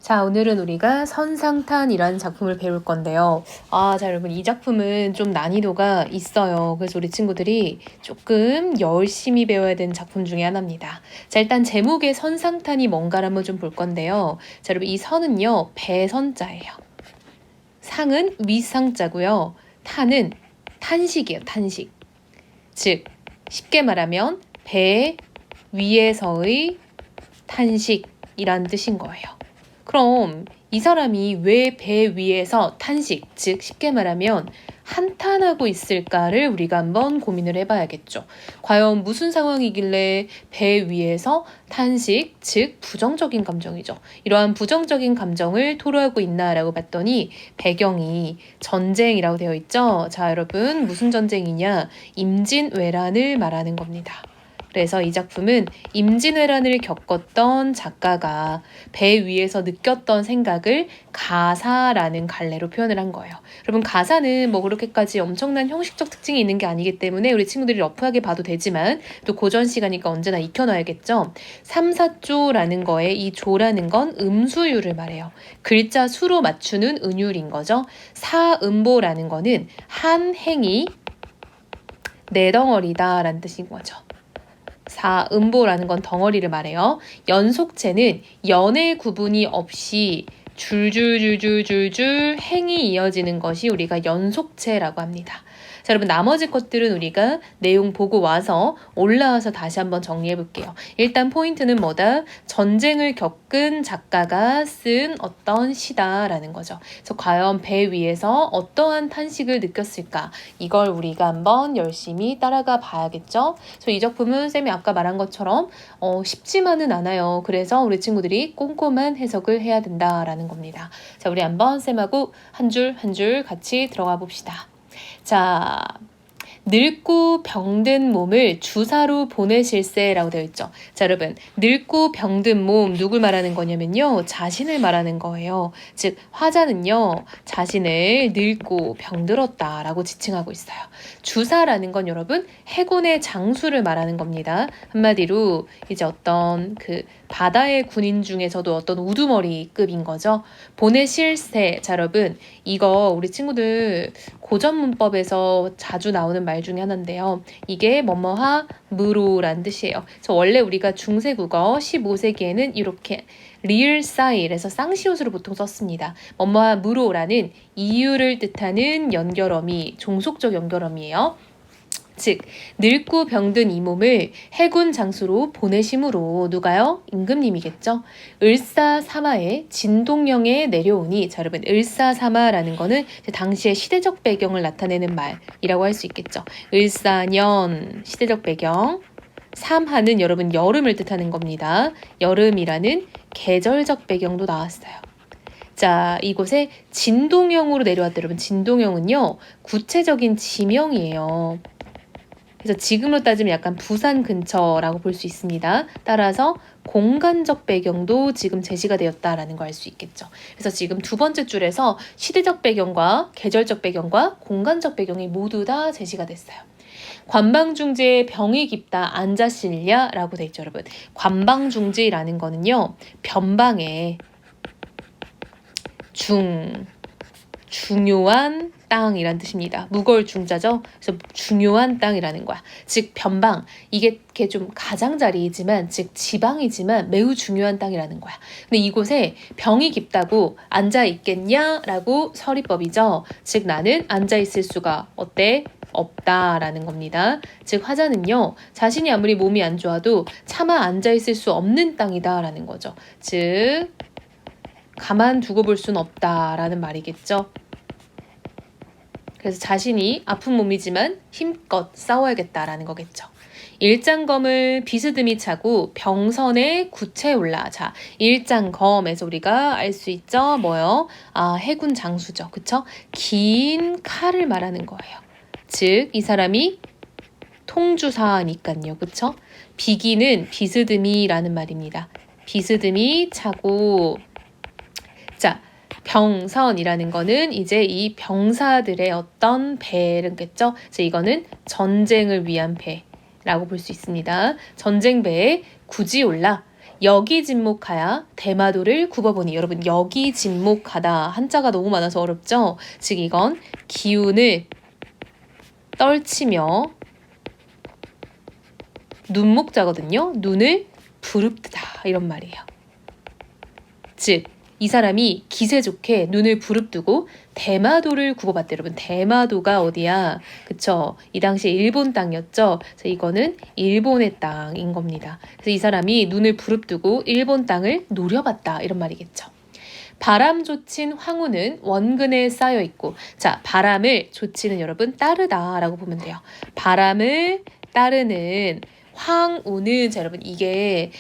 자, 오늘은 우리가 선상탄이라는 작품을 배울 건데요. 자, 여러분, 이 작품은 좀 난이도가 있어요. 그래서 우리 친구들이 조금 열심히 배워야 되는 작품 중에 하나입니다. 자, 일단 제목의 선상탄이 뭔가를 한번 좀 볼 건데요. 자, 여러분, 이 선은요, 배선자예요. 상은 윗상자고요. 탄은 탄식이에요, 탄식. 즉, 쉽게 말하면 배 위에서의 탄식이란 뜻인 거예요. 그럼 이 사람이 왜 배 위에서 탄식, 즉 쉽게 말하면 한탄하고 있을까를 우리가 한번 고민을 해봐야겠죠. 과연 무슨 상황이길래 배 위에서 탄식, 즉 부정적인 감정이죠. 이러한 부정적인 감정을 토로하고 있나라고 봤더니 배경이 전쟁이라고 되어 있죠. 자, 여러분, 무슨 전쟁이냐? 임진왜란을 말하는 겁니다. 그래서 이 작품은 임진왜란을 겪었던 작가가 배 위에서 느꼈던 생각을 가사라는 갈래로 표현을 한 거예요. 여러분, 가사는 뭐 그렇게까지 엄청난 형식적 특징이 있는 게 아니기 때문에 우리 친구들이 러프하게 봐도 되지만 또 고전 시간이니까 언제나 익혀놔야겠죠. 3, 4조라는 거에 이 조라는 건 음수율을 말해요. 글자 수로 맞추는 은율인 거죠. 사음보라는 거는 한 행이 네 덩어리다라는 뜻인 거죠. 사음보라는 건 덩어리를 말해요. 연속체는 연의 구분이 없이 줄줄줄줄줄줄 행이 이어지는 것이 우리가 연속체라고 합니다. 자, 여러분, 나머지 것들은 우리가 내용 보고 와서 올라와서 다시 한번 정리해 볼게요. 일단 포인트는 뭐다? 전쟁을 겪은 작가가 쓴 어떤 시다라는 거죠. 그래서 과연 배 위에서 어떠한 탄식을 느꼈을까? 이걸 우리가 한번 열심히 따라가 봐야겠죠. 그래서 이 작품은 쌤이 아까 말한 것처럼 쉽지만은 않아요. 그래서 우리 친구들이 꼼꼼한 해석을 해야 된다라는 겁니다. 자, 우리 한번 쌤하고 한 줄 한 줄 같이 들어가 봅시다. 자, 늙고 병든 몸을 주사로 보내실세라고 되어 있죠. 자, 여러분, 늙고 병든 몸 누굴 말하는 거냐면요, 자신을 말하는 거예요. 즉, 화자는요, 자신을 늙고 병들었다라고 지칭하고 있어요. 주사라는 건 여러분 해군의 장수를 말하는 겁니다. 한마디로 이제 어떤 그 바다의 군인 중에서도 어떤 우두머리급인 거죠. 보내실세. 자, 여러분, 이거 우리 친구들 고전 문법에서 자주 나오는 말 중에 하나인데요. 이게 뭐뭐하 무로라는 뜻이에요. 그래서 원래 우리가 중세국어 15세기에는 이렇게 리을사일에서 쌍시옷으로 보통 썼습니다. 뭐뭐하 무로라는 이유를 뜻하는 연결어미, 종속적 연결어미예요. 즉, 늙고 병든 이 몸을 해군 장수로 보내심으로 누가요? 임금님이겠죠. 을사사마에 진동령에 내려오니, 자, 여러분, 을사사마라는 거는 당시의 시대적 배경을 나타내는 말이라고 할 수 있겠죠. 을사년 시대적 배경, 삼하는 여러분 여름을 뜻하는 겁니다. 여름이라는 계절적 배경도 나왔어요. 자, 이곳에 진동령으로 내려왔다. 여러분, 진동령은요, 구체적인 지명이에요. 그래서 지금으로 따지면 약간 부산 근처라고 볼 수 있습니다. 따라서 공간적 배경도 지금 제시가 되었다라는 걸 알 수 있겠죠. 그래서 지금 두 번째 줄에서 시대적 배경과 계절적 배경과 공간적 배경이 모두 다 제시가 됐어요. 관방중지에 병이 깊다 앉아실랴 라고 돼 있죠, 여러분. 관방중지라는 거는요, 변방에 중요한 땅이란 뜻입니다. 무거울 중자죠. 그래서 중요한 땅이라는 거야. 즉 변방, 이게 좀 가장자리이지만, 즉 지방이지만 매우 중요한 땅이라는 거야. 근데 이곳에 병이 깊다고 앉아 있겠냐라고 서리법이죠. 즉 나는 앉아 있을 수가 없다라는 겁니다. 즉 화자는요, 자신이 아무리 몸이 안 좋아도 차마 앉아 있을 수 없는 땅이다라는 거죠. 즉 가만두고 볼 수는 없다라는 말이겠죠. 그래서 자신이 아픈 몸이지만 힘껏 싸워야겠다라는 거겠죠. 일장검을 비스듬히 차고 병선에 굳에 올라. 자, 일장검에서 우리가 알 수 있죠. 뭐요? 해군 장수죠. 그쵸? 긴 칼을 말하는 거예요. 즉, 이 사람이 통주사니까요. 그쵸? 비기는 비스듬히라는 말입니다. 비스듬히 차고. 자, 병선이라는 거는 이제 이 병사들의 어떤 배겠죠. 그래서 이거는 전쟁을 위한 배라고 볼 수 있습니다. 전쟁 배에 굳이 올라. 여기 진목하야 대마도를 굽어보니. 여러분 여기 진목하다 한자가 너무 많아서 어렵죠? 즉 이건 기운을 떨치며 눈목자거든요. 눈을 부릅뜨다 이런 말이에요. 즉 이 사람이 기세 좋게 눈을 부릅뜨고 대마도를 굽어봤대. 여러분 대마도가 어디야? 그쵸? 이 당시에 일본 땅이었죠. 그래서 이거는 일본의 땅인 겁니다. 그래서 이 사람이 눈을 부릅뜨고 일본 땅을 노려봤다 이런 말이겠죠. 바람 조친 황후는 원근에 쌓여 있고, 자 바람을 조치는 여러분 따르다라고 보면 돼요. 바람을 따르는 황우는, 자 여러분 이게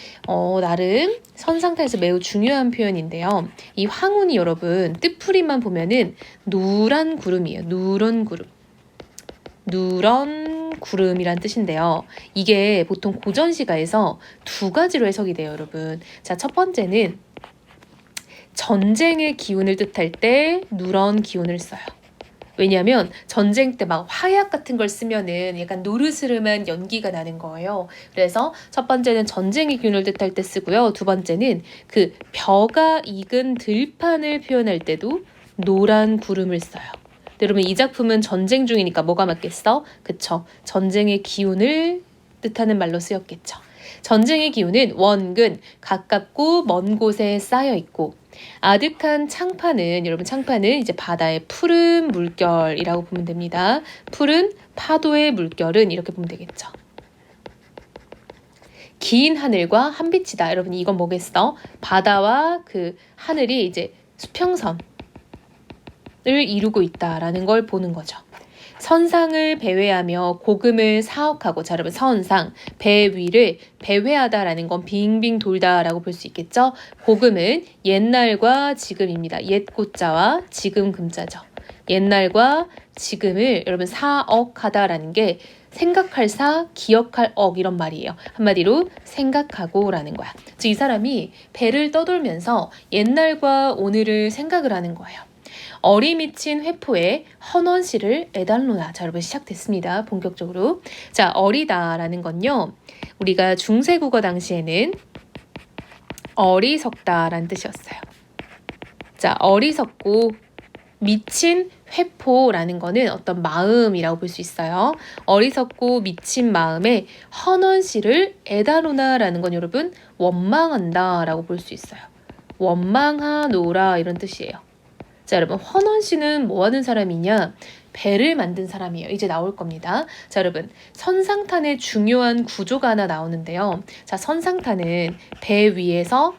나름 선상타에서 매우 중요한 표현인데요. 이 황운이 여러분 뜻풀이만 보면은 누런 구름이에요. 누런 구름. 누런 구름이란 뜻인데요. 이게 보통 고전시가에서 두 가지로 해석이 돼요, 여러분. 자, 첫 번째는 전쟁의 기운을 뜻할 때 누런 기운을 써요. 왜냐하면 전쟁 때 막 화약 같은 걸 쓰면은 약간 노르스름한 연기가 나는 거예요. 그래서 첫 번째는 전쟁의 기운을 뜻할 때 쓰고요. 두 번째는 그 벼가 익은 들판을 표현할 때도 노란 구름을 써요. 여러분 이 작품은 전쟁 중이니까 뭐가 맞겠어? 그쵸? 전쟁의 기운을 뜻하는 말로 쓰였겠죠. 전쟁의 기운은 원근, 가깝고 먼 곳에 쌓여 있고, 아득한 창파는, 여러분 창파는 이제 바다의 푸른 물결이라고 보면 됩니다. 푸른 파도의 물결은 이렇게 보면 되겠죠. 긴 하늘과 한빛이다. 여러분 이건 뭐겠어? 바다와 그 하늘이 이제 수평선을 이루고 있다라는 걸 보는 거죠. 선상을 배회하며 고금을 사억하고, 자 여러분 선상, 배 위를 배회하다라는 건 빙빙 돌다라고 볼 수 있겠죠. 고금은 옛날과 지금입니다. 옛 고자와 지금 금자죠. 옛날과 지금을 여러분 사억하다라는 게 생각할 사, 기억할 억 이런 말이에요. 한마디로 생각하고 라는 거야. 즉 이 사람이 배를 떠돌면서 옛날과 오늘을 생각을 하는 거예요. 어리 미친 회포에 헌원시를 애달로나. 자 여러분 시작됐습니다. 본격적으로. 자 어리다라는 건요. 우리가 중세국어 당시에는 어리석다라는 뜻이었어요. 자 어리석고 미친 회포라는 거는 어떤 마음이라고 볼 수 있어요. 어리석고 미친 마음에 헌원시를 애달로나라는 건 여러분 원망한다라고 볼 수 있어요. 원망하노라 이런 뜻이에요. 자 여러분 헌원 씨는 뭐 하는 사람이냐? 배를 만든 사람이에요. 이제 나올 겁니다. 자 여러분 선상탄의 중요한 구조가 하나 나오는데요. 자 선상탄은 배 위에서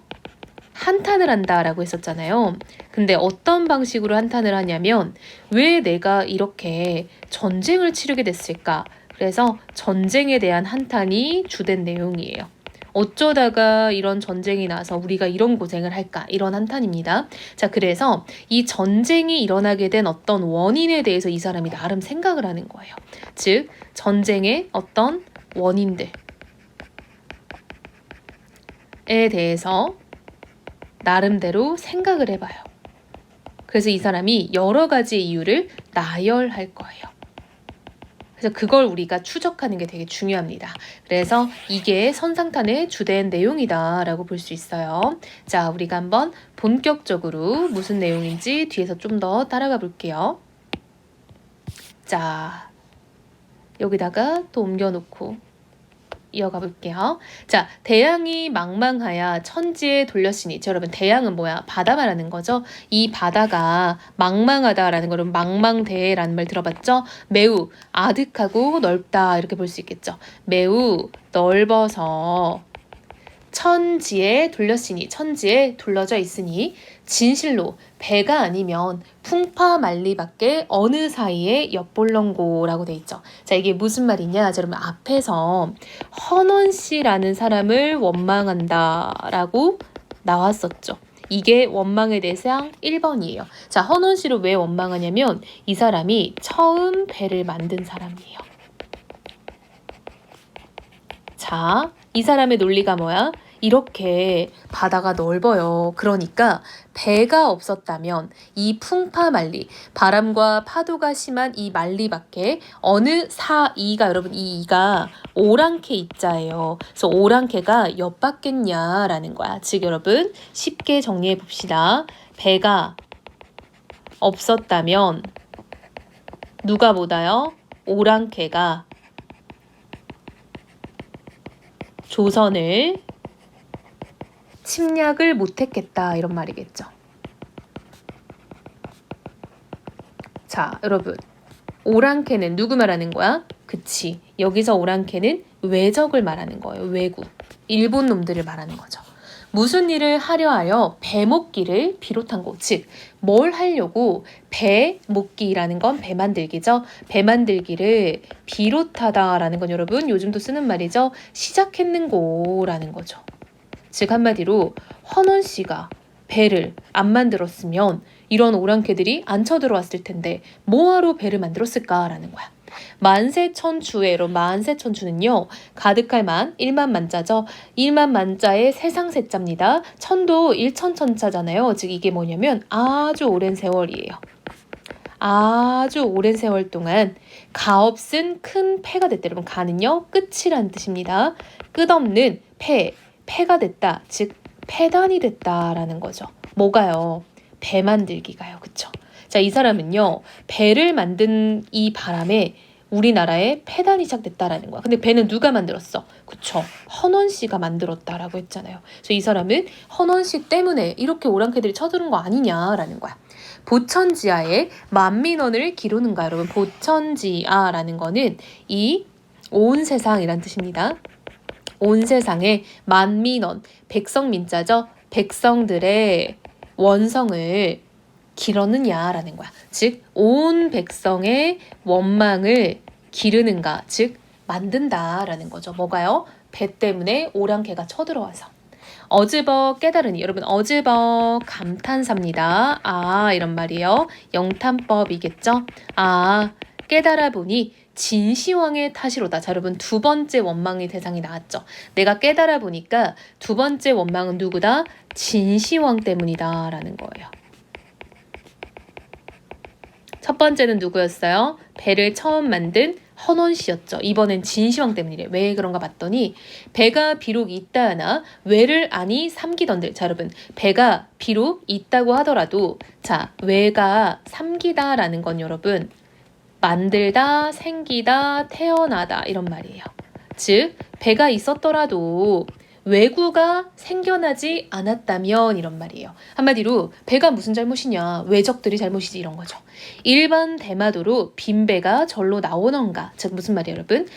한탄을 한다라고 했었잖아요. 근데 어떤 방식으로 한탄을 하냐면 왜 내가 이렇게 전쟁을 치르게 됐을까? 그래서 전쟁에 대한 한탄이 주된 내용이에요. 어쩌다가 이런 전쟁이 나서 우리가 이런 고생을 할까? 이런 한탄입니다. 자, 그래서 이 전쟁이 일어나게 된 어떤 원인에 대해서 이 사람이 나름 생각을 하는 거예요. 즉, 전쟁의 어떤 원인들에 대해서 나름대로 생각을 해봐요. 그래서 이 사람이 여러 가지 이유를 나열할 거예요. 그래서 그걸 우리가 추적하는 게 되게 중요합니다. 그래서 이게 선상탄의 주된 내용이다라고 볼 수 있어요. 자, 우리가 한번 본격적으로 무슨 내용인지 뒤에서 좀 더 따라가 볼게요. 자, 여기다가 또 옮겨놓고 이어가 볼게요. 자, 대양이 망망하야 천지에 돌렸으니. 자, 여러분 대양은 뭐야? 바다 말하는 거죠. 이 바다가 망망하다라는 거는 망망대해라는 말 들어봤죠? 매우 아득하고 넓다 이렇게 볼 수 있겠죠. 매우 넓어서 천지에 돌렸으니, 천지에 둘러져 있으니 진실로 배가 아니면 풍파만리밖에 어느 사이에 엿볼렁고라고 돼 있죠. 자, 이게 무슨 말이냐? 자, 여러분 앞에서 헌원 씨라는 사람을 원망한다라고 나왔었죠. 이게 원망의 대상 1번이에요. 자, 헌원 씨를 왜 원망하냐면 이 사람이 처음 배를 만든 사람이에요. 자, 이 사람의 논리가 뭐야? 이렇게 바다가 넓어요. 그러니까 배가 없었다면 이 풍파만리, 바람과 파도가 심한 이 만리 밖에 어느 이가 여러분 이 이가 오랑캐 이자예요. 그래서 오랑캐가 엿받겠냐라는 거야. 즉 여러분 쉽게 정리해 봅시다. 배가 없었다면 누가 보다요? 오랑캐가 조선을 침략을 못했겠다 이런 말이겠죠. 자, 여러분 오랑캐는 누구 말하는 거야? 그치. 여기서 오랑캐는 외적을 말하는 거예요. 외국. 일본 놈들을 말하는 거죠. 무슨 일을 하려 하여 배목기를 비롯한 거. 즉, 뭘 하려고 배목기라는 건 배 만들기죠. 배 만들기를 비롯하다라는 건 여러분 요즘도 쓰는 말이죠. 시작했는고라는 거죠. 즉 한마디로 헌원 씨가 배를 안 만들었으면 이런 오랑캐들이 안 쳐들어왔을 텐데 뭐하러 배를 만들었을까라는 거야. 만세천추에로 만세천추는요. 가득할 만, 1만 만자죠. 1만 만자의 세상 세자입니다. 천도 1천천자잖아요. 즉 이게 뭐냐면 아주 오랜 세월이에요. 아주 오랜 세월 동안 가없은 큰 패가 됐다. 여러분 가는요. 끝이란 뜻입니다. 끝없는 패가 됐다. 즉 패단이 됐다라는 거죠. 뭐가요? 배 만들기가요. 그쵸? 자, 이 사람은요. 배를 만든 이 바람에 우리나라에 폐단이 시작됐다라는 거야. 근데 배는 누가 만들었어? 그쵸? 헌원 씨가 만들었다라고 했잖아요. 그래서 이 사람은 헌원 씨 때문에 이렇게 오랑캐들이 쳐들은 거 아니냐라는 거야. 보천지하에 만민원을 기르는가 여러분. 보천지하라는 거는 이 온 세상이란 뜻입니다. 온 세상에 만민원, 백성민자죠. 백성들의 원성을 기르느냐라는 거야. 즉, 온 백성의 원망을 기르는가, 즉 만든다라는 거죠. 뭐가요? 배 때문에 오랑캐가 쳐들어와서. 어즈버 깨달으니 여러분 어즈버 감탄사입니다. 아 이런 말이에요. 영탄법이겠죠. 아 깨달아 보니 진시황의 탓이로다. 자 여러분 두 번째 원망의 대상이 나왔죠. 내가 깨달아 보니까 두 번째 원망은 누구다? 진시황 때문이다 라는 거예요. 첫 번째는 누구였어요? 배를 처음 만든 헌원 씨였죠. 이번엔 진시황 때문이래. 왜 그런가 봤더니 배가 비록 있다 하나 외를 아니 삼기던들. 자 여러분 배가 비록 있다고 하더라도 자 외가 삼기다라는 건 여러분 만들다, 생기다, 태어나다 이런 말이에요. 즉 배가 있었더라도 외구가 생겨나지 않았다면 이런 말이에요. 한마디로 배가 무슨 잘못이냐 외적들이 잘못이지 이런 거죠. 일반 대마도로 빈배가 절로 나오는가 즉 무슨 말이에요 여러분.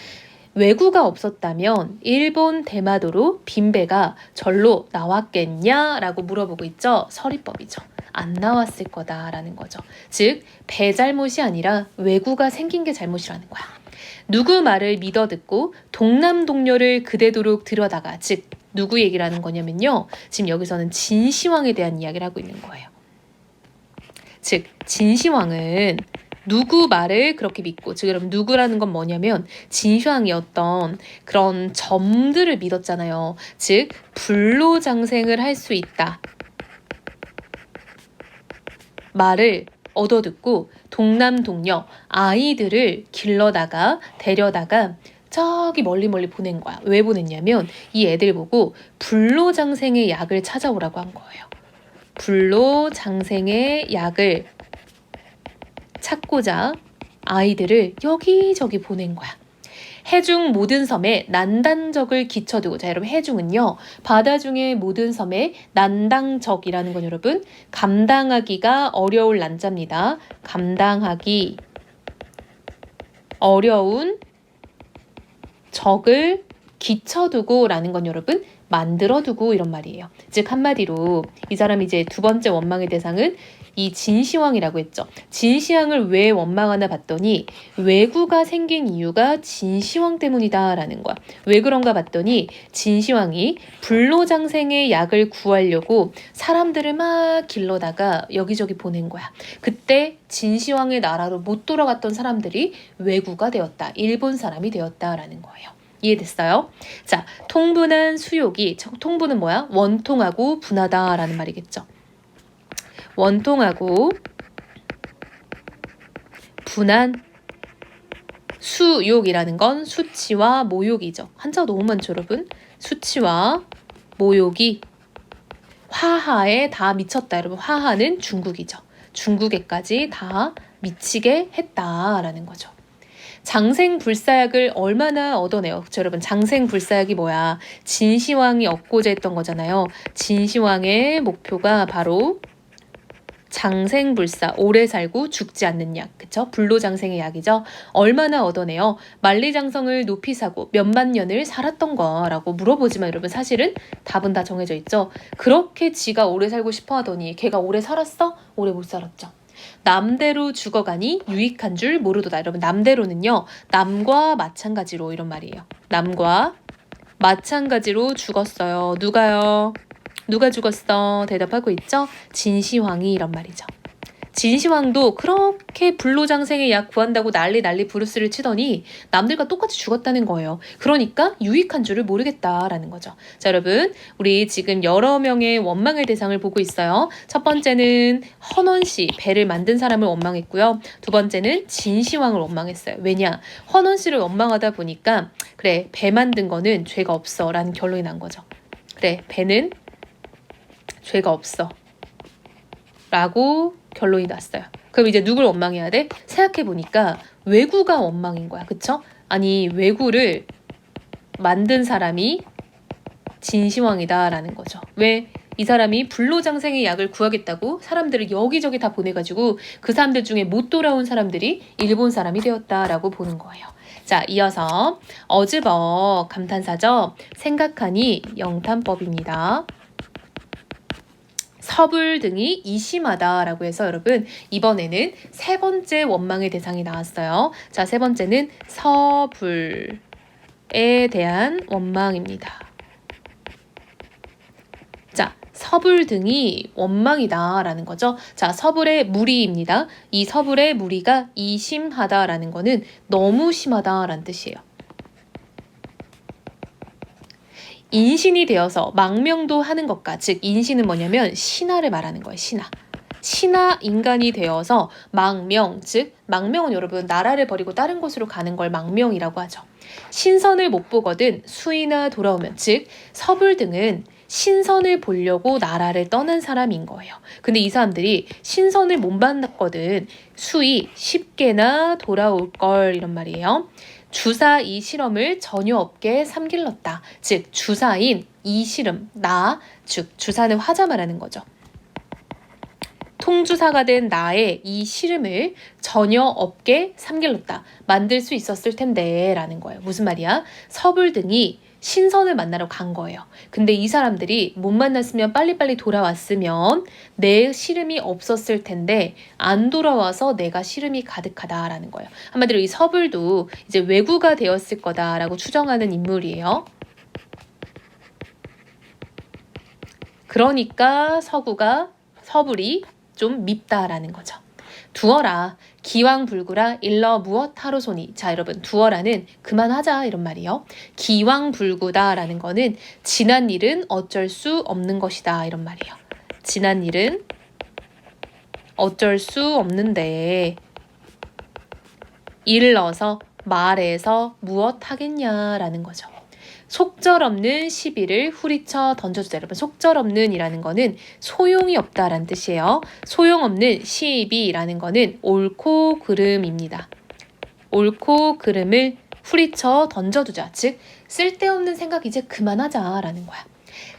외구가 없었다면 일본 대마도로 빈배가 절로 나왔겠냐라고 물어보고 있죠. 서리법이죠. 안 나왔을 거다라는 거죠. 즉 배 잘못이 아니라 외구가 생긴 게 잘못이라는 거야. 누구 말을 믿어 듣고 동남동녀를 그대도록 들여다가 즉 누구 얘기를 하는 거냐면요. 지금 여기서는 진시황에 대한 이야기를 하고 있는 거예요. 즉 진시황은 누구 말을 그렇게 믿고 즉 여러분 누구라는 건 뭐냐면 진시황이 어떤 그런 점들을 믿었잖아요. 즉 불로장생을 할 수 있다. 말을 얻어듣고 동남동녀 아이들을 길러다가 데려다가 저기 멀리 보낸 거야. 왜 보냈냐면 이 애들 보고 불로장생의 약을 찾아오라고 한 거예요. 불로장생의 약을 찾고자 아이들을 여기저기 보낸 거야. 해중 모든 섬에 난단적을 기쳐두고 자 여러분 해중은요 바다 중에 모든 섬에 난당적이라는 건 여러분 감당하기가 어려울 난자입니다. 감당하기 어려운 적을 기쳐두고 라는 건 여러분 만들어두고 이런 말이에요. 즉 한마디로 이 사람이 이제 두 번째 원망의 대상은 이 진시황이라고 했죠. 진시황을 왜 원망하나 봤더니 왜구가 생긴 이유가 진시황 때문이다 라는 거야. 왜 그런가 봤더니 진시황이 불로장생의 약을 구하려고 사람들을 막 길러다가 여기저기 보낸 거야. 그때 진시황의 나라로 못 돌아갔던 사람들이 왜구가 되었다. 일본 사람이 되었다라는 거예요. 이해됐어요? 자, 통분한 수욕이, 통분은 뭐야? 원통하고 분하다라는 말이겠죠. 원통하고 분한 수욕이라는 건 수치와 모욕이죠. 한자가 너무 많죠, 여러분? 수치와 모욕이 화하에 다 미쳤다. 여러분, 화하는 중국이죠. 중국에까지 다 미치게 했다라는 거죠. 장생불사약을 얼마나 얻어내요? 그쵸, 여러분, 장생불사약이 뭐야? 진시황이 얻고자 했던 거잖아요. 진시황의 목표가 바로 장생불사, 오래 살고 죽지 않는 약, 그쵸? 불로장생의 약이죠. 얼마나 얻어내요? 만리장성을 높이 사고 몇만 년을 살았던 거라고 물어보지만 여러분, 사실은 답은 다 정해져 있죠. 그렇게 지가 오래 살고 싶어 하더니 걔가 오래 살았어? 오래 못 살았죠. 남대로 죽어가니 유익한 줄 모르도다. 여러분, 남대로는요, 남과 마찬가지로 이런 말이에요. 남과 마찬가지로 죽었어요. 누가요? 누가 죽었어? 대답하고 있죠? 진시황이 이런 말이죠. 진시황도 그렇게 불로장생의 약 구한다고 난리 브루스를 치더니 남들과 똑같이 죽었다는 거예요. 그러니까 유익한 줄을 모르겠다라는 거죠. 자, 여러분, 우리 지금 여러 명의 원망의 대상을 보고 있어요. 첫 번째는 헌원씨, 배를 만든 사람을 원망했고요. 두 번째는 진시황을 원망했어요. 왜냐? 헌원씨를 원망하다 보니까 그래, 배 만든 거는 죄가 없어 라는 결론이 난 거죠. 그래, 배는 죄가 없어 라고 결론이 났어요. 그럼 이제 누굴 원망해야 돼? 생각해보니까 왜구가 원망인 거야. 그쵸? 아니, 왜구를 만든 사람이 진시황이다 라는 거죠. 왜? 이 사람이 불로장생의 약을 구하겠다고 사람들을 여기저기 다 보내가지고 그 사람들 중에 못 돌아온 사람들이 일본 사람이 되었다라고 보는 거예요. 자, 이어서 어즈버 감탄사죠. 생각하니 영탄법입니다. 서불 등이 이심하다라고 해서 여러분, 이번에는 세 번째 원망의 대상이 나왔어요. 자, 세 번째는 서불에 대한 원망입니다. 자, 서불 등이 원망이다라는 거죠. 자, 서불의 무리입니다. 이 서불의 무리가 이심하다라는 거는 너무 심하다라는 뜻이에요. 인신이 되어서 망명도 하는 것과, 즉 인신은 뭐냐면 신하를 말하는 거예요. 신하 인간이 되어서 망명, 즉 망명은 여러분 나라를 버리고 다른 곳으로 가는 걸 망명이라고 하죠. 신선을 못 보거든 수이나 돌아오면, 즉 서불 등은 신선을 보려고 나라를 떠난 사람인 거예요. 근데 이 사람들이 신선을 못 만났거든 수이 쉽게나 돌아올 걸 이런 말이에요. 주사 이 실험을 전혀 없게 삼길렀다. 즉 주사인 이 실험, 즉 주사는 화자 말하는 거죠. 통주사가 된 나의 이 실험을 전혀 없게 삼길렀다. 만들 수 있었을 텐데 라는 거예요. 무슨 말이야? 서불 등이 신선을 만나러 간 거예요. 근데 이 사람들이 못 만났으면 빨리빨리 돌아왔으면 내 시름이 없었을 텐데 안 돌아와서 내가 시름이 가득하다라는 거예요. 한마디로 이 서불도 이제 왜구가 되었을 거다라고 추정하는 인물이에요. 그러니까 서불이 좀 밉다라는 거죠. 두어라 기왕불구라 일러 무엇 하루소니. 자, 여러분, 두어라는 그만하자 이런 말이에요. 기왕불구다라는 거는 지난 일은 어쩔 수 없는 것이다 이런 말이에요. 지난 일은 어쩔 수 없는데 일러서 말해서 무엇 하겠냐라는 거죠. 속절없는 시비를 후리쳐 던져주자. 여러분, 속절없는 이라는 거는 소용이 없다라는 뜻이에요. 소용없는 시비라는 거는 옳고 그름입니다. 옳고 그름을 후리쳐 던져두자. 즉 쓸데없는 생각 이제 그만하자라는 거야.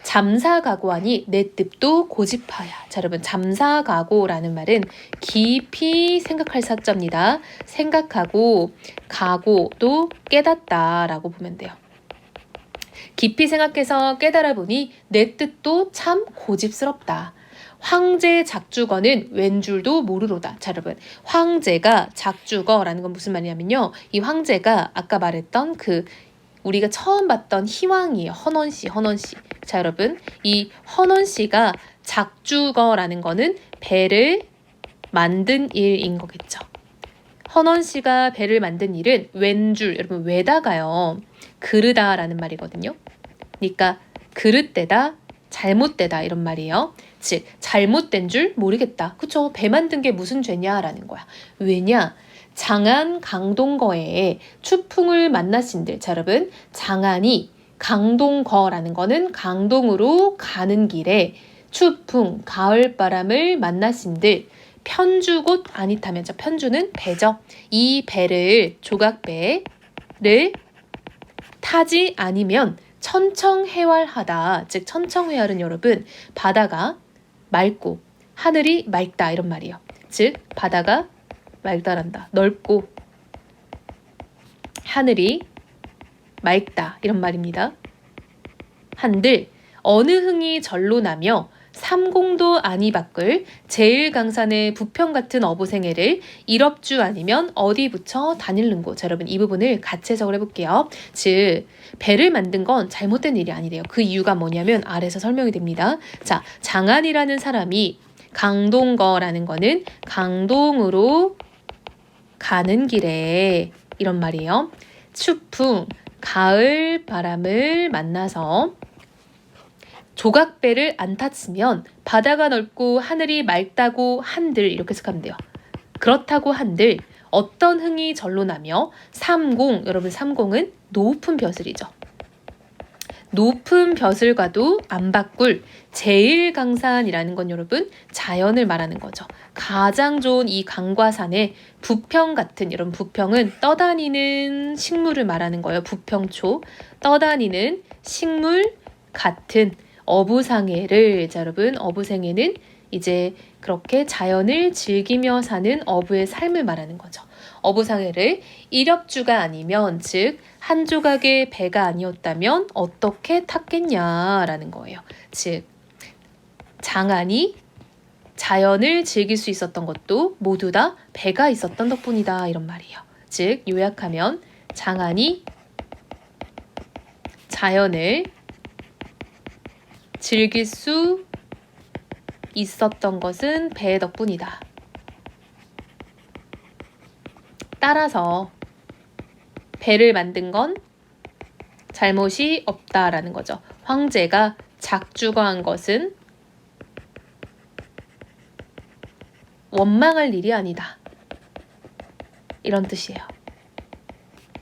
잠사각오하니 내 뜻도 고집하야. 자, 여러분, 잠사각오라는 말은 깊이 생각할 사자입니다. 생각하고 각오도 깨닫다라고 보면 돼요. 깊이 생각해서 깨달아 보니 내 뜻도 참 고집스럽다. 황제 작주거는 웬 줄도 모르로다. 자, 여러분, 황제가 작주거라는 건 무슨 말이냐면요. 이 황제가 아까 말했던 우리가 처음 봤던 희왕이에요. 헌원씨. 자, 여러분, 이 헌원씨가 작주거라는 거는 배를 만든 일인 거겠죠. 헌원 씨가 배를 만든 일은 웬 줄, 여러분 왜다가요. 그르다라는 말이거든요. 그러니까 그릇되다, 잘못되다 이런 말이에요. 즉 잘못된 줄 모르겠다. 그쵸? 배 만든 게 무슨 죄냐라는 거야. 왜냐? 장안 강동거에 추풍을 만나신들. 자, 여러분 장안이 강동거라는 거는 강동으로 가는 길에 추풍 가을바람을 만나신들. 편주 곧 아니 타면. 자, 편주는 배죠. 이 배를 조각배를 타지 아니면 천청해활하다. 즉 천청해활은 여러분 바다가 맑고 하늘이 맑다 이런 말이에요. 즉 바다가 맑다란다. 넓고 하늘이 맑다 이런 말입니다. 한들 어느 흥이 절로 나며 삼공도 아니 밖을 제일강산의 부평 같은 어부생애를 일업주 아니면 어디 붙여 다닐는고. 자, 여러분 이 부분을 같이 해석을 해볼게요. 즉 배를 만든 건 잘못된 일이 아니래요. 그 이유가 뭐냐면 아래서 설명이 됩니다. 자, 장안이라는 사람이 강동거라는 거는 강동으로 가는 길에 이런 말이에요. 추풍 가을 바람을 만나서 조각배를 안 탔으면 바다가 넓고 하늘이 맑다고 한들 이렇게 해석하면 돼요. 그렇다고 한들 어떤 흥이 절로 나며 삼공, 여러분 삼공은 높은 벼슬이죠. 높은 벼슬과도 안 바꿀 제일강산이라는 건 여러분 자연을 말하는 거죠. 가장 좋은 이 강과 산의 부평 같은, 여러분 부평은 떠다니는 식물을 말하는 거예요. 부평초, 떠다니는 식물 같은 어부상애를. 자, 여러분 어부생애는 이제 그렇게 자연을 즐기며 사는 어부의 삶을 말하는 거죠. 어부상애를 일업주가 아니면, 즉 한 조각의 배가 아니었다면 어떻게 탔겠냐라는 거예요. 즉 장안이 자연을 즐길 수 있었던 것도 모두 다 배가 있었던 덕분이다 이런 말이에요. 즉 요약하면 장안이 자연을 즐길 수 있었던 것은 배 덕분이다. 따라서 배를 만든 건 잘못이 없다라는 거죠. 황제가 작주거한 것은 원망할 일이 아니다. 이런 뜻이에요.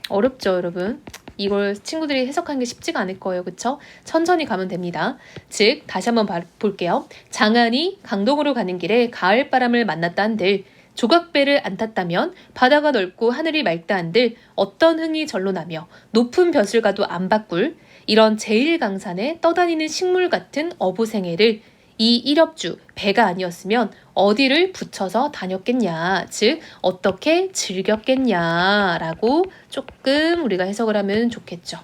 어렵죠, 여러분? 이걸 친구들이 해석하는 게 쉽지가 않을 거예요. 그쵸? 천천히 가면 됩니다. 즉 다시 한번 볼게요. 장안이 강동으로 가는 길에 가을바람을 만났다 한들 조각배를 안 탔다면 바다가 넓고 하늘이 맑다 한들 어떤 흥이 절로 나며 높은 벼슬과도 안 바꿀 이런 제일강산에 떠다니는 식물 같은 어부생애를 이 일업주 배가 아니었으면 어디를 붙여서 다녔겠냐, 즉 어떻게 즐겼겠냐라고 조금 우리가 해석을 하면 좋겠죠.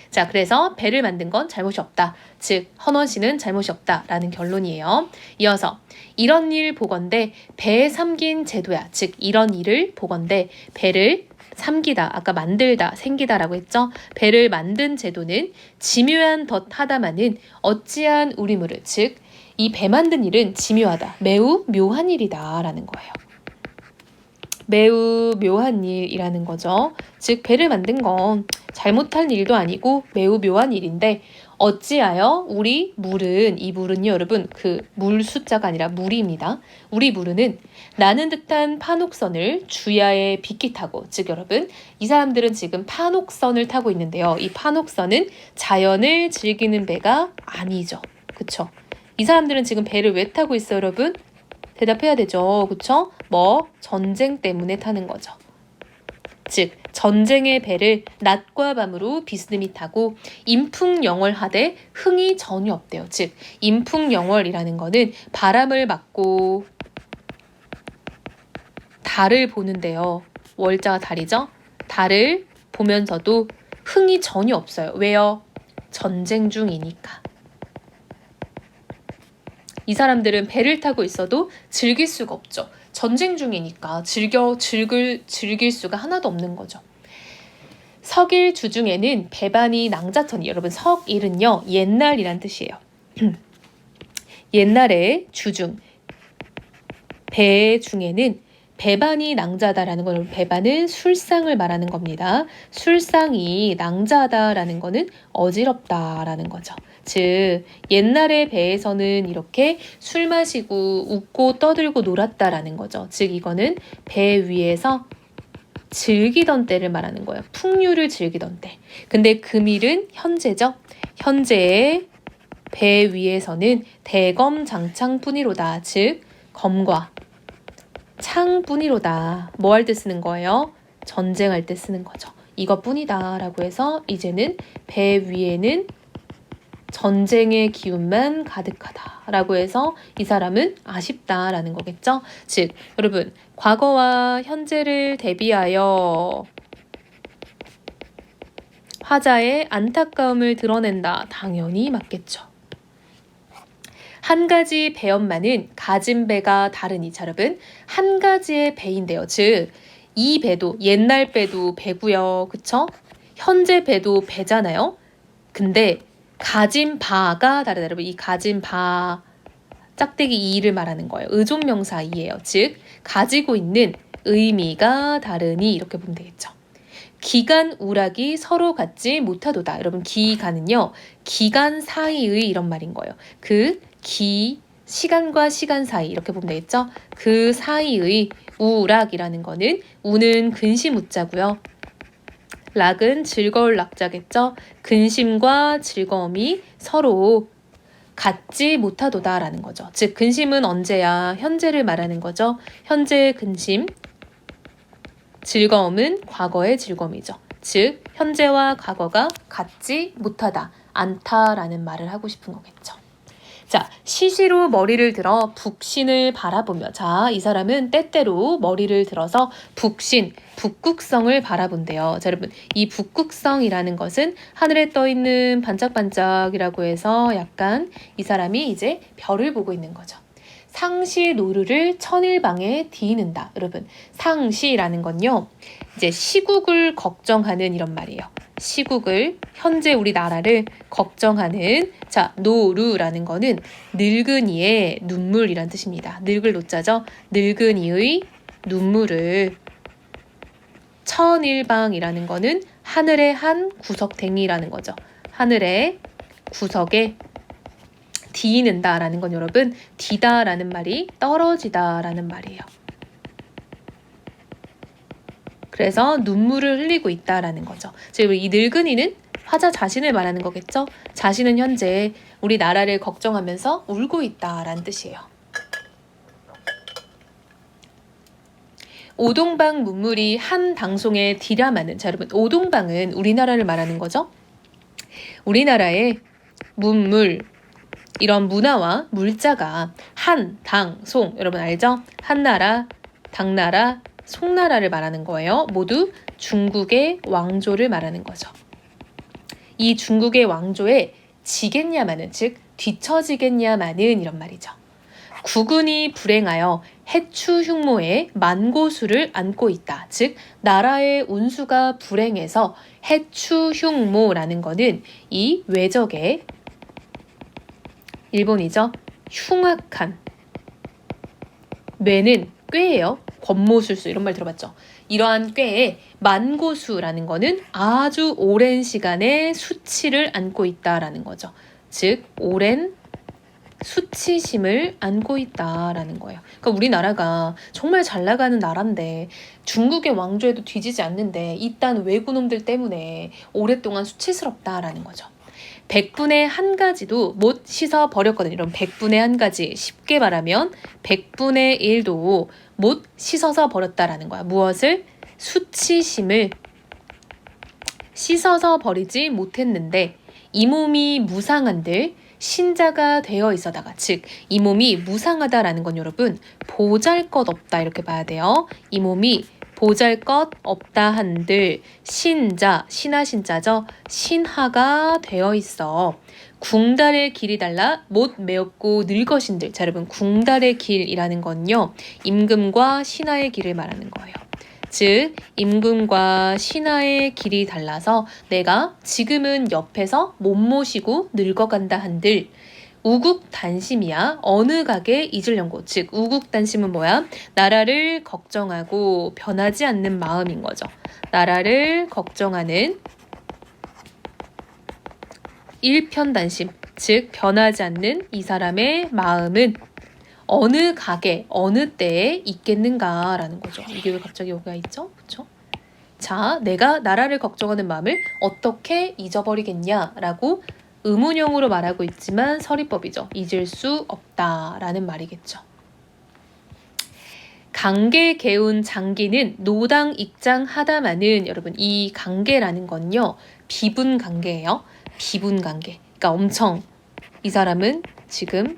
자, 그래서 배를 만든 건 잘못이 없다. 즉 헌원 씨는 잘못이 없다라는 결론이에요. 이어서 이런 일 보건대 배 삼긴 제도야. 즉 이런 일을 보건대 배를 삼기다, 아까 만들다, 생기다라고 했죠. 배를 만든 제도는 지묘한 덧하다마는 어찌한 우리무를. 즉 이 배 만든 일은 지묘하다, 매우 묘한 일이다 라는 거예요. 매우 묘한 일이라는 거죠. 즉 배를 만든 건 잘못한 일도 아니고 매우 묘한 일인데 어찌하여 우리 물은, 이 물은요 여러분 그 물 숫자가 아니라 물입니다. 우리 물은 나는 듯한 판옥선을 주야에 빗기 타고, 즉 여러분 이 사람들은 지금 판옥선을 타고 있는데요. 이 판옥선은 자연을 즐기는 배가 아니죠. 그쵸? 이 사람들은 지금 배를 왜 타고 있어요, 여러분? 대답해야 되죠. 그쵸? 뭐 전쟁 때문에 타는 거죠. 즉 전쟁의 배를 낮과 밤으로 비스듬히 타고 인풍영월하되 흥이 전혀 없대요. 즉 인풍영월이라는 거는 바람을 맞고 달을 보는데요. 월자가 달이죠. 달을 보면서도 흥이 전혀 없어요. 왜요? 전쟁 중이니까. 이 사람들은 배를 타고 있어도 즐길 수가 없죠. 전쟁 중이니까 즐길 수가 하나도 없는 거죠. 석일 주중에는 배반이 낭자터니, 여러분 석일은요 옛날이란 뜻이에요. 옛날에 주중, 배 중에는 배반이 낭자다라는 건 배반은 술상을 말하는 겁니다. 술상이 낭자다라는 거는 어지럽다라는 거죠. 즉 옛날의 배에서는 이렇게 술 마시고 웃고 떠들고 놀았다라는 거죠. 즉 이거는 배 위에서 즐기던 때를 말하는 거예요. 풍류를 즐기던 때. 근데 금일은 현재죠. 현재의 배 위에서는 대검장창뿐이로다. 즉 검과 창뿐이로다. 뭐 할 때 쓰는 거예요? 전쟁할 때 쓰는 거죠. 이것뿐이다 라고 해서 이제는 배 위에는 전쟁의 기운만 가득하다 라고 해서 이 사람은 아쉽다 라는 거겠죠. 즉 여러분 과거와 현재를 대비하여 화자의 안타까움을 드러낸다. 당연히 맞겠죠. 한 가지 배엄마는 가진 배가 다르니. 자, 여러분 한 가지의 배인데요. 즉 이 배도 옛날 배도 배고요. 그쵸? 현재 배도 배잖아요. 근데 가진 바가 다르다. 여러분 이 가진 바 짝대기 이를 말하는 거예요. 의존명사 이예요. 즉 가지고 있는 의미가 다르니 이렇게 보면 되겠죠. 기간 우락이 서로 같지 못하도다. 여러분 기간은요. 기간 사이의 이런 말인 거예요. 시간과 시간 사이 이렇게 보면 되겠죠. 그 사이의 우락이라는 거는 우는 근심 우자고요. 락은 즐거울 락자겠죠. 근심과 즐거움이 서로 같지 못하도다라는 거죠. 즉 근심은 언제야? 현재를 말하는 거죠. 현재의 근심, 즐거움은 과거의 즐거움이죠. 즉 현재와 과거가 같지 못하다, 않다라는 말을 하고 싶은 거겠죠. 자, 시시로 머리를 들어 북신을 바라보며. 자, 이 사람은 때때로 머리를 들어서 북신, 북극성을 바라본대요. 자, 여러분 이 북극성이라는 것은 하늘에 떠있는 반짝반짝이라고 해서 약간 이 사람이 이제 별을 보고 있는 거죠. 상시 노루를 천일방에 디는다. 여러분 상시라는 건요. 이제 시국을 걱정하는 이런 말이에요. 시국을 현재 우리나라를 걱정하는 자 노루라는 거는 늙은이의 눈물이란 뜻입니다. 늙을 노자죠. 늙은이의 눈물을 천일방이라는 거는 하늘의 한 구석탱이라는 거죠. 하늘의 구석에 디는다라는 건 여러분 디다라는 말이 떨어지다라는 말이에요. 그래서 눈물을 흘리고 있다라는 거죠. 즉 이 늙은이는 화자 자신을 말하는 거겠죠. 자신은 현재 우리나라를 걱정하면서 울고 있다라는 뜻이에요. 오동방 문물이 한 방송에 디라마는. 자 여러분 오동방은 우리나라를 말하는 거죠. 우리나라의 문물 이런 문화와 물자가 한, 당, 송 여러분 알죠? 한나라, 당나라, 송나라를 말하는 거예요. 모두 중국의 왕조를 말하는 거죠. 이 중국의 왕조에 지겠냐마는 즉 뒤처지겠냐마는 이런 말이죠. 국군이 불행하여 해추 흉모에 만고수를 안고 있다. 즉 나라의 운수가 불행해서 해추 흉모라는 거는 이 외적의 일본이죠. 흉악한 뇌는 꾀예요. 권모술수 이런 말 들어봤죠. 이러한 꾀에 만고수라는 거는 아주 오랜 시간의 수치를 안고 있다라는 거죠. 즉 오랜 수치심을 안고 있다라는 거예요. 그러니까 우리나라가 정말 잘 나가는 나라인데 중국의 왕조에도 뒤지지 않는데 이딴 왜구놈들 때문에 오랫동안 수치스럽다라는 거죠. 100분의 1가지도 못 씻어 버렸거든요. 이런 100분의 1가지 쉽게 말하면 100분의 1도 못 씻어서 버렸다라는 거야. 무엇을? 수치심을 씻어서 버리지 못했는데 이 몸이 무상한들 신자가 되어 있어다가 즉 이 몸이 무상하다라는 건 여러분 보잘것없다 이렇게 봐야 돼요. 이 몸이 보잘것없다 한들 신자, 신하신자죠. 신하가 되어 있어. 궁달의 길이 달라 못 매었고 늙어신들. 자 여러분 궁달의 길이라는 건요. 임금과 신하의 길을 말하는 거예요. 즉 임금과 신하의 길이 달라서 내가 지금은 옆에서 못 모시고 늙어간다 한들 우국단심이야. 어느 가게 잊으려고. 즉 우국단심은 뭐야? 나라를 걱정하고 변하지 않는 마음인 거죠. 나라를 걱정하는 일편단심, 즉 변하지 않는 이 사람의 마음은 어느 가게, 어느 때에 있겠는가라는 거죠. 이게 왜 갑자기 여기가 있죠? 그렇죠? 자, 내가 나라를 걱정하는 마음을 어떻게 잊어버리겠냐라고 의문형으로 말하고 있지만 서리법이죠. 잊을 수 없다라는 말이겠죠. 강계 개운 장기는 노당 익장 하다마는 여러분 이 강계라는 건요. 비분 관계예요. 비분 관계. 그러니까 엄청 이 사람은 지금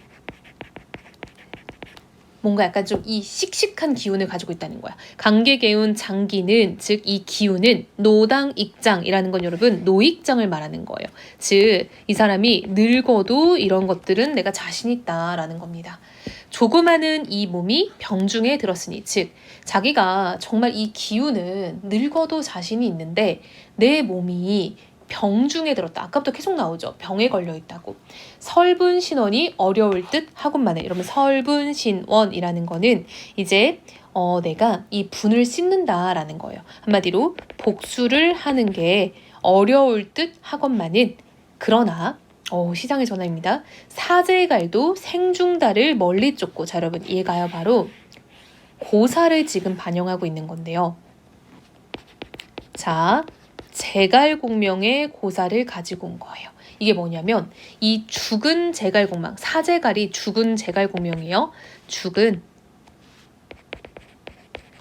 뭔가 약간 좀 이 씩씩한 기운을 가지고 있다는 거야. 강계개운 장기는 즉 이 기운은 노당 익장이라는 건 여러분 노익장을 말하는 거예요. 즉 이 사람이 늙어도 이런 것들은 내가 자신 있다라는 겁니다. 조그마한 이 몸이 병중에 들었으니 즉 자기가 정말 이 기운은 늙어도 자신이 있는데 내 몸이 병중에 들었다. 아까부터 계속 나오죠. 병에 걸려 있다고. 설분신원이 어려울 듯 하건만해. 이러면 설분신원이라는 거는 이제 내가 이 분을 씻는다라는 거예요. 한마디로 복수를 하는 게 어려울 듯 하건만은 그러나 시장의 전화입니다. 사제갈도 생중달을 멀리 쫓고 자 여러분 이해가요? 바로 고사를 지금 반영하고 있는 건데요. 자 제갈공명의 고사를 가지고 온 거예요. 이게 뭐냐면 이 죽은 제갈공명, 사제갈이 죽은 제갈공명이에요. 죽은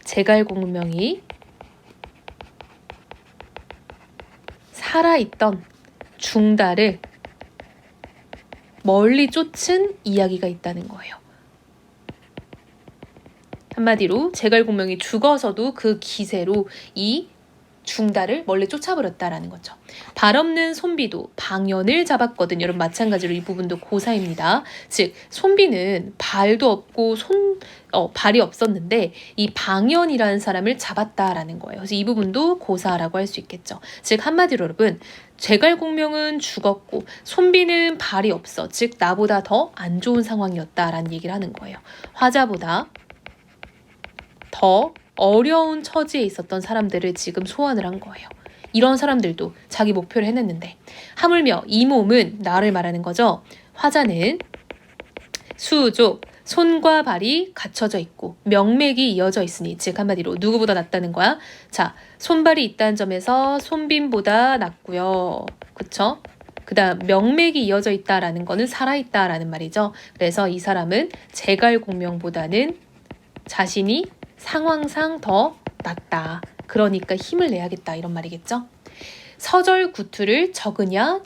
제갈공명이 살아있던 중달을 멀리 쫓은 이야기가 있다는 거예요. 한마디로 제갈공명이 죽어서도 그 기세로 이 중달을 멀리 쫓아버렸다라는 거죠. 발 없는 손비도 방연을 잡았거든. 여러분 마찬가지로 이 부분도 고사입니다. 즉 손비는 발도 없고 발이 없었는데 이 방연이라는 사람을 잡았다라는 거예요. 그래서 이 부분도 고사라고 할 수 있겠죠. 즉 한마디로 여러분 제갈공명은 죽었고 손비는 발이 없어. 즉 나보다 더 안 좋은 상황이었다라는 얘기를 하는 거예요. 화자보다 더 어려운 처지에 있었던 사람들을 지금 소환을 한 거예요. 이런 사람들도 자기 목표를 해냈는데 하물며 이 몸은 나를 말하는 거죠. 화자는 수족, 손과 발이 갖춰져 있고 명맥이 이어져 있으니 즉 한마디로 누구보다 낫다는 거야. 자, 손발이 있다는 점에서 손빈보다 낫고요. 그쵸? 그 다음 명맥이 이어져 있다라는 거는 살아있다라는 말이죠. 그래서 이 사람은 제갈공명보다는 자신이 상황상 더 낫다. 그러니까 힘을 내야겠다 이런 말이겠죠. 서절구투를 적으냐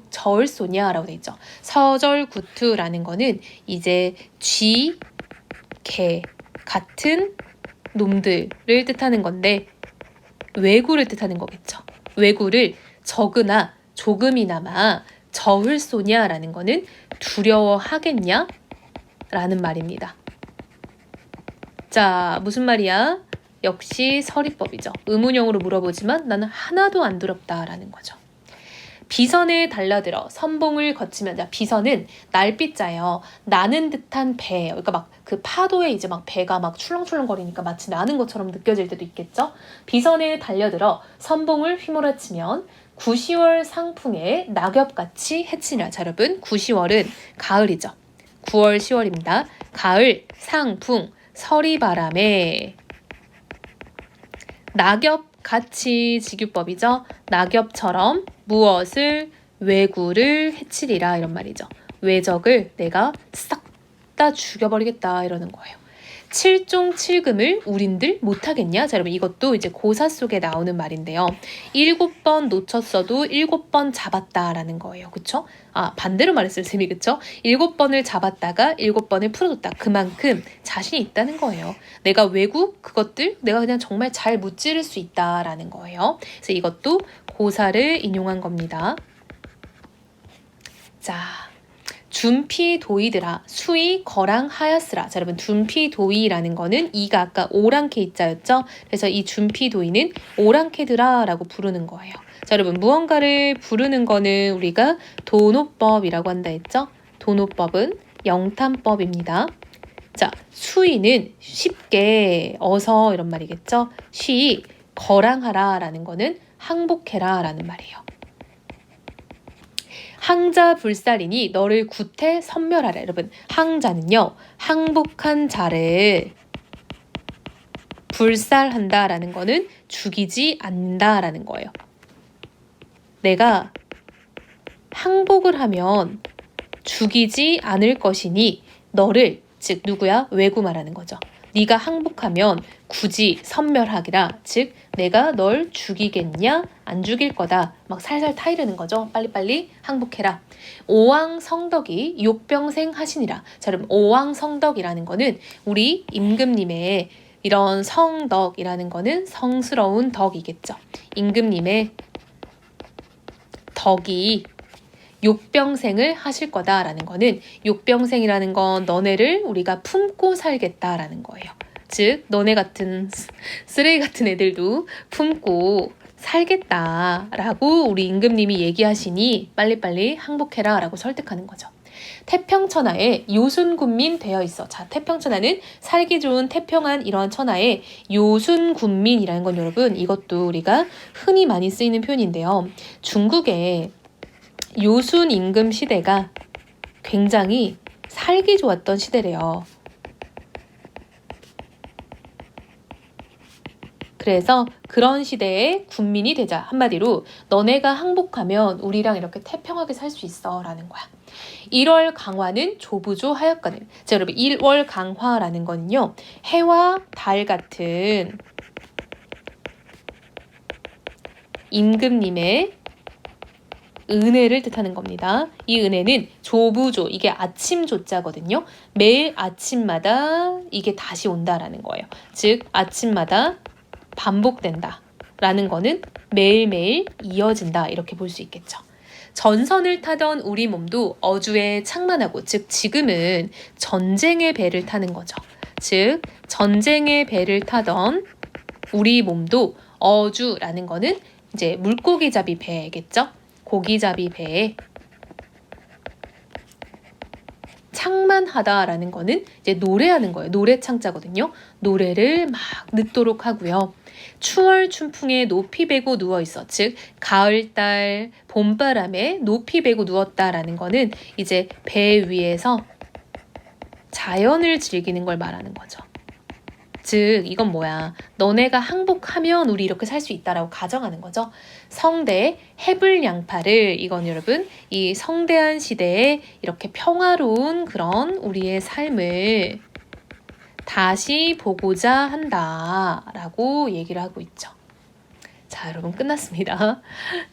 저을소냐라고 돼 있죠. 서절구투라는 거는 이제 쥐, 개 같은 놈들을 뜻하는 건데 왜구를 뜻하는 거겠죠. 왜구를 적으나 조금이나마 저을소냐라는 거는 두려워하겠냐? 라는 말입니다. 자, 무슨 말이야? 역시 서리법이죠. 의문형으로 물어보지만 나는 하나도 안 두렵다라는 거죠. 비선에 달려들어 선봉을 거치면 자, 비선은 날빛자예요. 나는 듯한 배. 그러니까 막 그 파도에 이제 막 배가 막 출렁출렁거리니까 마치 나는 것처럼 느껴질 때도 있겠죠. 비선에 달려들어 선봉을 휘몰아치면 구시월 상풍에 낙엽같이 해치냐. 자, 여러분 9시월은 가을이죠. 9월 10월입니다. 가을 상풍 서리바람에 낙엽같이 지규법이죠. 낙엽처럼 무엇을 왜구를 해치리라 이런 말이죠. 왜적을 내가 싹 다 죽여버리겠다 이러는 거예요. 칠종칠금을 우린들 못하겠냐? 자, 여러분 이것도 이제 고사 속에 나오는 말인데요. 7번 놓쳤어도 7번 잡았다라는 거예요. 그쵸? 아, 반대로 말했을 셈이 그쵸? 7번을 잡았다가 7번을 풀어줬다. 그만큼 자신이 있다는 거예요. 내가 외국 그것들 내가 그냥 정말 잘 무찌를 수 있다라는 거예요. 그래서 이것도 고사를 인용한 겁니다. 자, 둔피도이드라 수이 거랑하였으라. 자, 여러분 둔피도이라는 거는 이가 아까 오랑캐이자였죠. 그래서 이 둔피도이는 오랑캐드라라고 부르는 거예요. 자, 여러분 무언가를 부르는 거는 우리가 도노법이라고 한다 했죠. 도노법은 영탄법입니다. 자, 수의는 쉽게 어서 이런 말이겠죠. 쉬, 거랑하라 라는 거는 항복해라 라는 말이에요. 항자 불살이니 너를 구태 선멸하라. 여러분, 항자는요, 항복한 자를 불살한다 라는 거는 죽이지 않는다 라는 거예요. 내가 항복을 하면 죽이지 않을 것이니 너를, 즉 누구야? 외구 말하는 거죠. 네가 항복하면 굳이 선멸하기라, 즉 내가 널 죽이겠냐? 안 죽일 거다. 막 살살 타이르는 거죠. 빨리빨리 항복해라. 오왕성덕이 욕병생 하시니라. 자, 여러분, 오왕성덕이라는 거는 우리 임금님의 이런 성덕이라는 거는 성스러운 덕이겠죠. 임금님의 덕이 욕병생을 하실 거다라는 거는, 욕병생이라는 건 너네를 우리가 품고 살겠다라는 거예요. 즉 너네 같은 쓰레기 같은 애들도 품고 살겠다라고 우리 임금님이 얘기하시니 빨리빨리 항복해라 라고 설득하는 거죠. 태평천하에 요순군민 되어 있어. 자, 태평천하는 살기 좋은 태평한 이러한 천하에 요순군민이라는 건 여러분, 이것도 우리가 흔히 많이 쓰이는 표현인데요. 중국에 요순 임금 시대가 굉장히 살기 좋았던 시대래요. 그래서 그런 시대에 군민이 되자. 한마디로 너네가 항복하면 우리랑 이렇게 태평하게 살 수 있어 라는 거야. 1월 강화는 조부조 하였거든. 자, 여러분, 1월 강화라는 거는요, 해와 달 같은 임금님의 은혜를 뜻하는 겁니다. 이 은혜는 조부조, 이게 아침 조자거든요. 매일 아침마다 이게 다시 온다라는 거예요. 즉 아침마다 반복된다 라는 거는 매일매일 이어진다, 이렇게 볼 수 있겠죠. 전선을 타던 우리 몸도 어주에 창만하고, 즉 지금은 전쟁의 배를 타는 거죠. 즉 전쟁의 배를 타던 우리 몸도 어주라는 거는 이제 물고기잡이 배겠죠. 고기잡이 배에 창만하다라는 거는 이제 노래하는 거예요. 노래 창자거든요. 노래를 막 늦도록 하고요. 추월 춘풍에 높이 베고 누워있어. 즉 가을달 봄바람에 높이 베고 누웠다라는 거는 이제 배 위에서 자연을 즐기는 걸 말하는 거죠. 즉 이건 뭐야? 너네가 항복하면 우리 이렇게 살 수 있다라고 가정하는 거죠. 성대 해불양파를, 이건 여러분 이 성대한 시대에 이렇게 평화로운 그런 우리의 삶을 다시 보고자 한다라고 얘기를 하고 있죠. 자, 여러분 끝났습니다.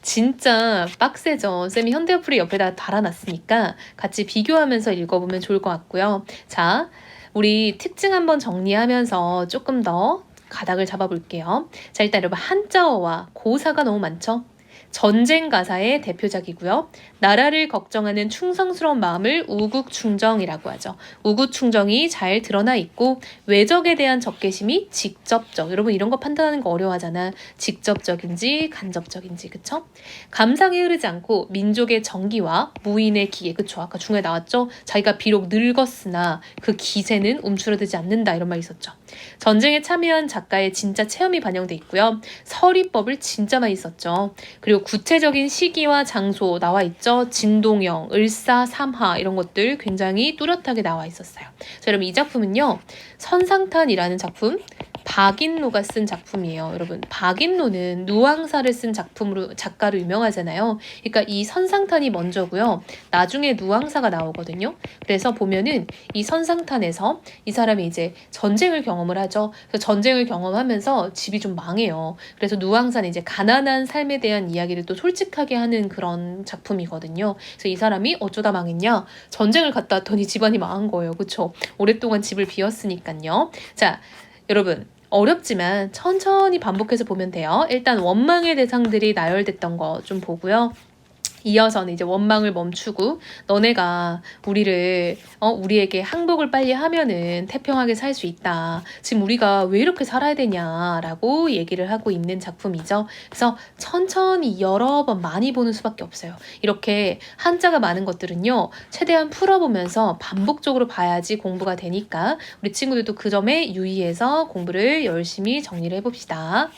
진짜 빡세죠. 쌤이 현대어플이 옆에다 달아놨으니까 같이 비교하면서 읽어보면 좋을 것 같고요. 자, 우리 특징 한번 정리하면서 조금 더 가닥을 잡아볼게요. 자, 일단 여러분 한자어와 고사가 너무 많죠. 전쟁 가사의 대표작이고요. 나라를 걱정하는 충성스러운 마음을 우국충정이라고 하죠. 우국충정이 잘 드러나 있고 외적에 대한 적개심이 직접적. 여러분 이런 거 판단하는 거 어려워하잖아. 직접적인지 간접적인지, 그쵸? 감상에 흐르지 않고 민족의 정기와 무인의 기계, 그쵸? 아까 중에 나왔죠? 자기가 비록 늙었으나 그 기세는 움츠러들지 않는다, 이런 말 있었죠. 전쟁에 참여한 작가의 진짜 체험이 반영돼 있고요. 서리법을 진짜 많이 썼죠. 그리고 구체적인 시기와 장소 나와 있죠. 진동영, 을사, 삼하 이런 것들 굉장히 뚜렷하게 나와 있었어요. 자, 여러분 이 작품은요. 선상탄이라는 작품, 박인로가 쓴 작품이에요. 여러분 박인로는 누앙사를 쓴 작가로 유명하잖아요. 그러니까 이 선상탄이 먼저고요. 나중에 누앙사가 나오거든요. 그래서 보면은 이 선상탄에서 이 사람이 이제 전쟁을 경험을 하죠. 그래서 전쟁을 경험하면서 집이 좀 망해요. 그래서 누앙사는 이제 가난한 삶에 대한 이야기를 또 솔직하게 하는 그런 작품이거든요. 그래서 이 사람이 어쩌다 망했냐? 전쟁을 갔다 왔더니 집안이 망한 거예요. 그렇죠? 오랫동안 집을 비웠으니까요. 자, 여러분 어렵지만 천천히 반복해서 보면 돼요. 일단 원망의 대상들이 나열됐던 거 좀 보고요. 이어서는 이제 원망을 멈추고 너네가 우리에게 항복을 빨리 하면은 태평하게 살 수 있다. 지금 우리가 왜 이렇게 살아야 되냐라고 얘기를 하고 있는 작품이죠. 그래서 천천히 여러 번 많이 보는 수밖에 없어요. 이렇게 한자가 많은 것들은요. 최대한 풀어보면서 반복적으로 봐야지 공부가 되니까 우리 친구들도 그 점에 유의해서 공부를 열심히 정리를 해봅시다.